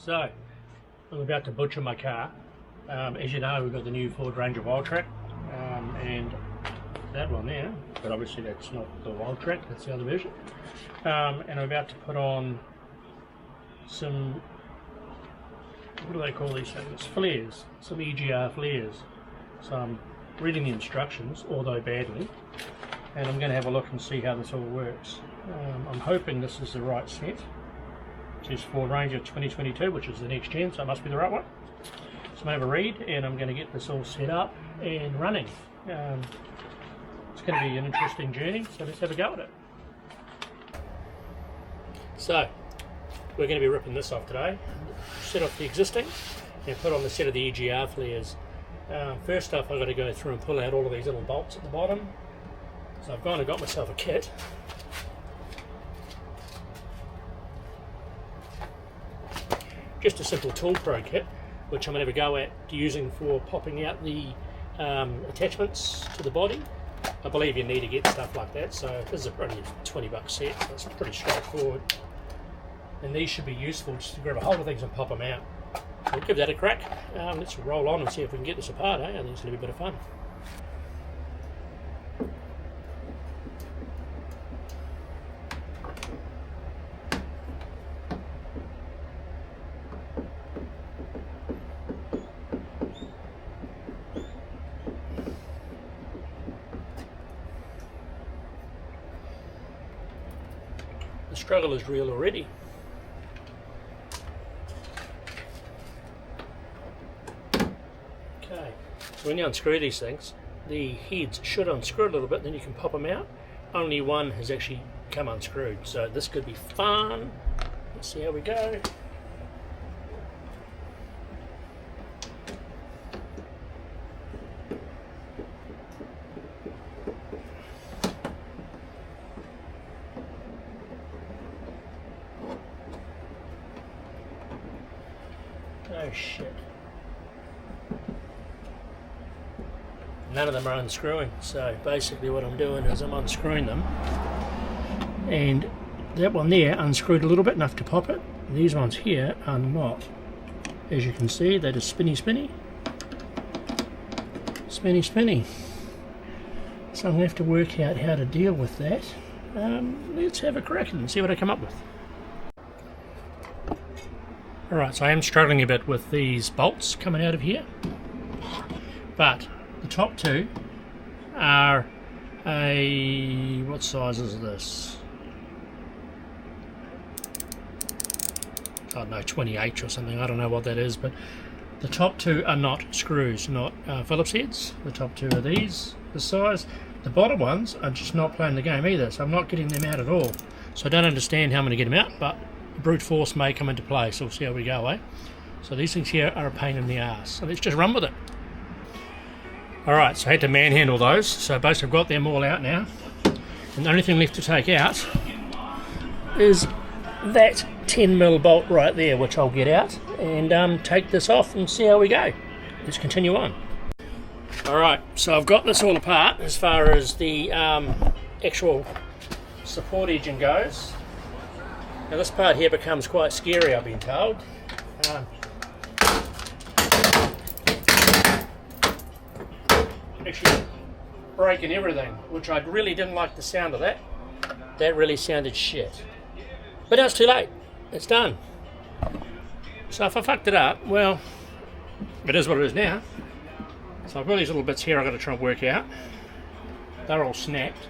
So, I'm about to butcher my car. As you know, we've got the new Ford Ranger Wildtrak, and that one there, but obviously that's not the Wildtrak, that's the other version. And I'm about to put on some, what do they call these things? Flares, some EGR Flares. So I'm reading the instructions, although badly, and I'm going to have a look and see how this all works. I'm hoping this is the right set. It says Ford Ranger 2022, which is the next gen, so it must be the right one. So I'm going to have a read, and I'm going to get this all set up and running. It's going to be an interesting journey, so let's have a go at it. So, we're going to be ripping this off today. Set off the existing and put on the set of the EGR Flares. First off, I've got to go through and pull out all of these little bolts at the bottom. So I've gone and got myself a kit. Just a simple Tool Pro kit, which I'm going to have a go at using for popping out the attachments to the body. I believe you need to get stuff like that, so this is a pretty $20 set, so it's pretty straightforward. And these should be useful just to grab a hold of things and pop them out. We'll give that a crack. Let's roll on and see if we can get this apart. I think it's going to be a bit of fun. The struggle is real already. Okay, so when you unscrew these things, the heads should unscrew a little bit, then you can pop them out. Only one has actually come unscrewed, so this could be fun. Let's see how we go. Oh shit. None of them are unscrewing, so basically what I'm doing is I'm unscrewing them, and that one there unscrewed a little bit, enough to pop it. These ones here are not. As you can see, they're just spinny spinny. Spinny spinny. So I'm going to have to work out how to deal with that. Let's have a crack and see what I come up with. Alright, so I am struggling a bit with these bolts coming out of here, but the top two are a, what size is this? I don't know, 28 or something, I don't know what that is, but the top two are not screws, not Phillips heads. The top two are these, the size. The bottom ones are just not playing the game either, so I'm not getting them out at all. So I don't understand how I'm going to get them out, but brute force may come into play, so we'll see how we go, eh? So these things here are a pain in the ass, so let's just run with it. Alright, so I had to manhandle those, so basically I've got them all out now, and the only thing left to take out is that 10mm bolt right there, which I'll get out and take this off and see how we go. Let's continue on. Alright, so I've got this all apart as far as the actual support edging goes. Now this part here becomes quite scary, I've been told. Actually breaking everything, which I really didn't like the sound of that. That really sounded shit. But now it's too late. It's done. So if I fucked it up, well, it is what it is now. So I've got these little bits here I've got to try and work out. They're all snapped.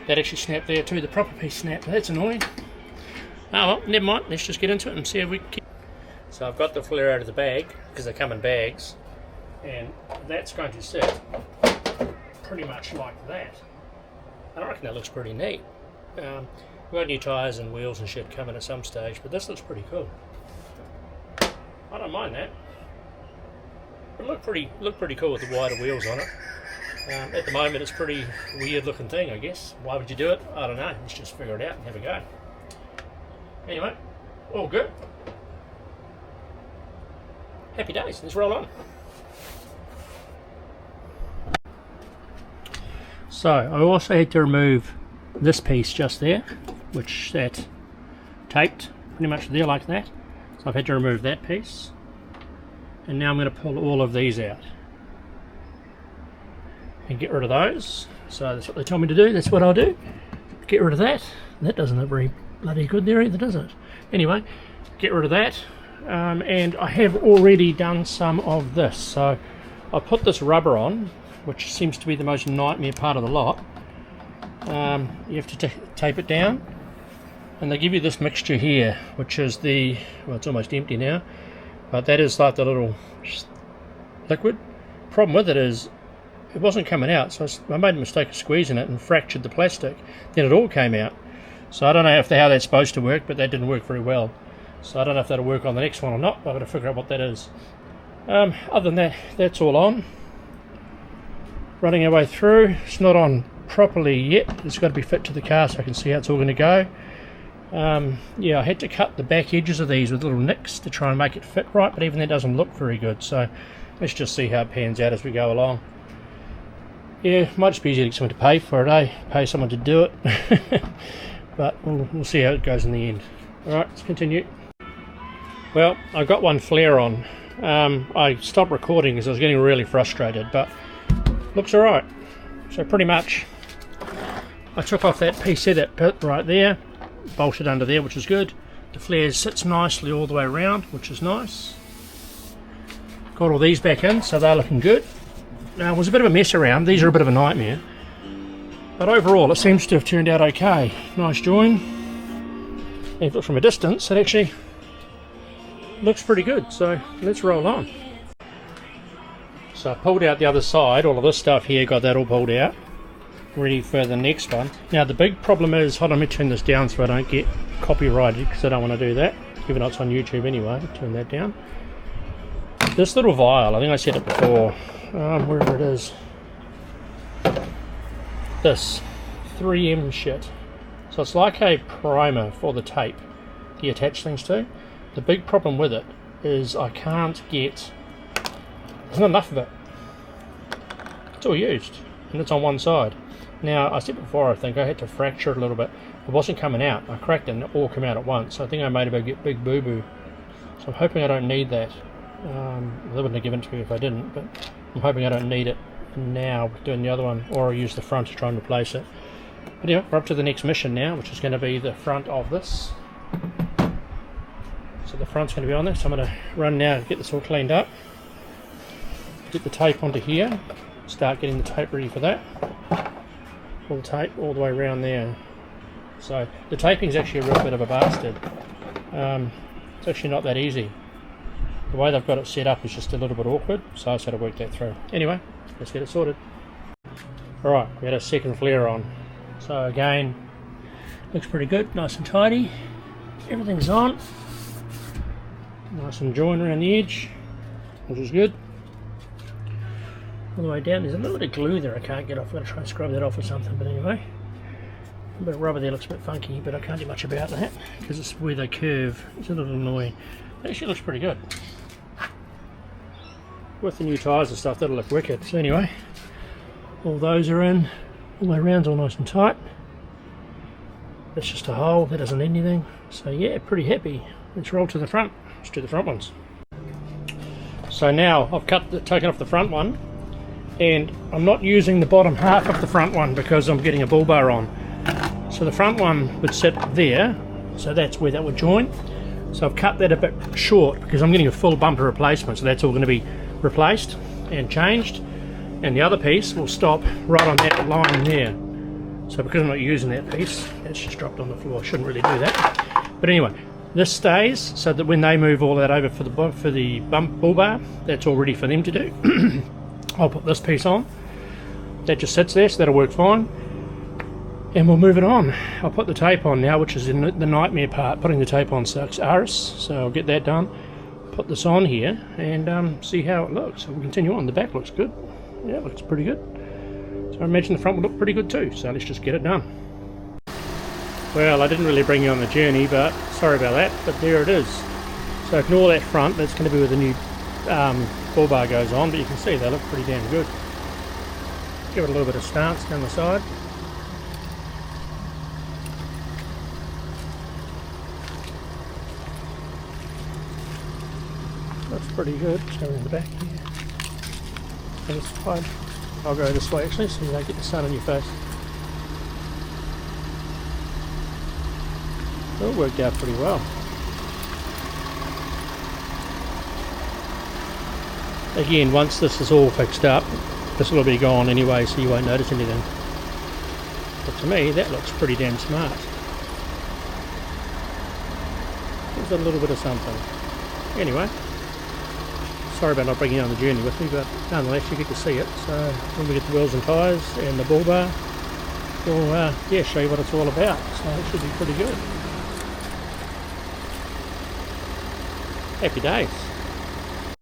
That actually snapped there too, the proper piece snapped. That's annoying. Oh well, never mind, let's just get into it and see if we can. So I've got the flare out of the bag, because they come in bags, and that's going to sit pretty much like that. I reckon that looks pretty neat. We've got new tyres and wheels and shit coming at some stage, but this looks pretty cool. I don't mind that. It look pretty cool with the wider wheels on it. At the moment it's a pretty weird looking thing, I guess. Why would you do it? I don't know, let's just figure it out and have a go. Anyway, all good. Happy days, let's roll on. So, I also had to remove this piece just there, which that taped pretty much there like that. So I've had to remove that piece, and now I'm going to pull all of these out and get rid of those. So that's what they told me to do, that's what I'll do. Get rid of that. That doesn't look very bloody good there either, does it? Anyway, get rid of that. And I have already done some of this. So I put this rubber on, which seems to be the most nightmare part of the lot. You have to tape it down, and they give you this mixture here, which is the, well, it's almost empty now, but that is like the little liquid. Problem with it is it wasn't coming out, so I made a mistake of squeezing it and fractured the plastic. Then it all came out. So I don't know how that's supposed to work, but that didn't work very well. So I don't know if that'll work on the next one or not, but I've got to figure out what that is. Other than that, that's all on. Running our way through. It's not on properly yet. It's got to be fit to the car so I can see how it's all going to go. Yeah, I had to cut the back edges of these with little nicks to try and make it fit right, but even that doesn't look very good. So let's just see how it pans out as we go along. Yeah, might just be easier to get someone to pay for it, eh? Pay someone to do it. But we'll see how it goes in the end. Alright, let's continue. Well, I got one flare on. I stopped recording because I was getting really frustrated, but looks alright. So pretty much I took off that piece of that bit right there, bolted under there, which is good. The flare sits nicely all the way around, which is nice. Got all these back in, so they're looking good. Now, it was a bit of a mess around. These are a bit of a nightmare, but overall it seems to have turned out okay. Nice join, and if you look from a distance it actually looks pretty good, so let's roll on. So I pulled out the other side, all of this stuff here, got that all pulled out, ready for the next one. Now the big problem is, hold on, let me turn this down so I don't get copyrighted, because I don't want to do that, even though it's on YouTube anyway. Turn that down. This little vial, I think I said it before, wherever it is, this 3M shit. So it's like a primer for the tape you attach things to. The big problem with it is I can't get, there's not enough of it. It's all used, and it's on one side. Now, I said before, I think I had to fracture it a little bit. It wasn't coming out. I cracked it and it all came out at once. So I think I made a big boo-boo. So I'm hoping I don't need that. They wouldn't have given it to me if I didn't, but I'm hoping I don't need it now doing the other one, or I'll use the front to try and replace it. But anyway, we're up to the next mission now, which is going to be the front of this. So the front's going to be on there, so I'm going to run now to get this all cleaned up. Get the tape onto here, start getting the tape ready for that. Pull the tape all the way around there. So the taping is actually a real bit of a bastard. It's actually not that easy. The way they've got it set up is just a little bit awkward, so I just had to work that through. Anyway, let's get it sorted. Alright, we had a second flare on. So again, looks pretty good, nice and tidy. Everything's on. Nice and joined around the edge, which is good. All the way down, there's a little bit of glue there I can't get off. I'm going to try and scrub that off or something, but anyway. A bit of rubber there looks a bit funky, but I can't do much about that because it's where they curve. It's a little annoying. It actually looks pretty good. With the new tyres and stuff, that'll look wicked. So anyway, all those are in. All the way around's all nice and tight. That's just a hole, that doesn't need anything. So yeah, pretty happy. Let's roll to the front. Let's do the front ones. So now I've taken off the front one, and I'm not using the bottom half of the front one because I'm getting a Bullbar on. So the front one would sit there, so that's where that would join. So I've cut that a bit short because I'm getting a full bumper replacement, so that's all going to be replaced and changed, and the other piece will stop right on that line there. So because I'm not using that piece, that's just dropped on the floor. I shouldn't really do that, but anyway, this stays so that when they move all that over for the Bullbar, that's all ready for them to do. I'll put this piece on, that just sits there, so that'll work fine, and we'll move it on. I'll put the tape on now, which is in the nightmare part. Putting the tape on sucks arse, so I'll get that done. Put this on here and see how it looks. So we'll continue on. The back looks good. Yeah, it looks pretty good. So I imagine the front will look pretty good too. So let's just get it done. Well, I didn't really bring you on the journey, but sorry about that. But there it is. So ignore that front. That's going to be where the new Bullbar goes on. But you can see they look pretty damn good. Give it a little bit of stance down the side. Looks pretty good. Show in the back here. This side. I'll go this way actually so you don't get the sun on your face. It worked out pretty well. Again, once this is all fixed up, this will be gone anyway, so you won't notice anything. But to me, that looks pretty damn smart. There's a little bit of something. Anyway, sorry about not bringing you on the journey with me, but nonetheless you get to see it. So when we get the wheels and tyres and the Bullbar, we'll yeah, show you what it's all about. So it should be pretty good. Happy days.